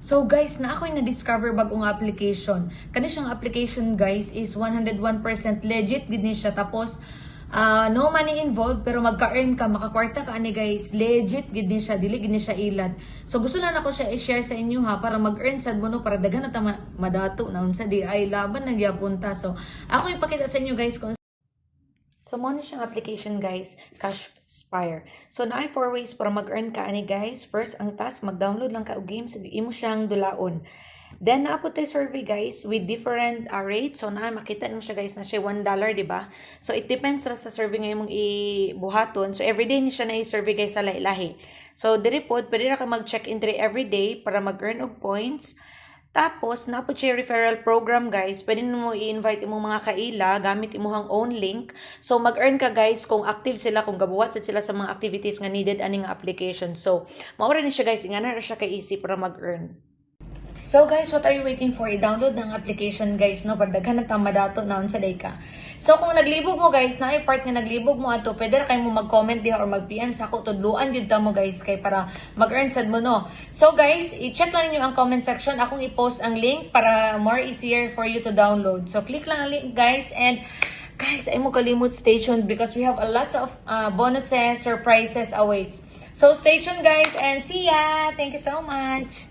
So guys, na ako'y na-discover bagong application. Kani siyang application guys is 101% legit gid ni siya. Tapos no money involved pero magka-earn ka, makakwarta ka ani guys. Legit gid ni siya, dili gid ni siya ilad. So gusto lang ako siya i-share sa inyo ha para mag-earn sad mo no, para daghan na ta madato na unsa di ay laban nagyapunta. So ako ipakita sa inyo guys kung so, mo na siyang application guys, Cashspire. So, na ay 4 ways para mag-earn ka ani guys. First, ang task, mag-download lang ka og games, imo siyang dulaon. Then, naapot tayo survey guys with different rates. So, na makita nyo siya guys na siya $1, di ba? So, it depends sa survey nga mong ibuhaton. So, everyday ni siya na i-survey guys sa lahi. So, diri po, pwede na ka mag-check-in everyday para mag-earn og points. Tapos, napo siya referral program guys. Pwede mo i-invite imong mga kaila gamit imong own link. So, mag-earn ka guys kung active sila, kung gabuhat sila sa mga activities nga needed aning application. So, maura ni siya guys. Ingana na siya ka-easy para mag-earn. So guys, what are you waiting for? I-download ng application guys, no? Pagdaghan na tama dato na unsa day ka. So kung naglibog mo guys, na ay part nga naglibog mo ato, pwede ra kayo mo mag-comment diha or mag-PM sa ako, tudluan gyud ta mo guys kay para mag-earn sad mo no. So guys, i-check lang niyo ang comment section, akong i-post ang link para more easier for you to download. So click lang ang link guys, and guys, ay mo kalimot stay tuned because we have a lot of bonuses, surprises awaits. So stay tuned guys and see ya. Thank you so much.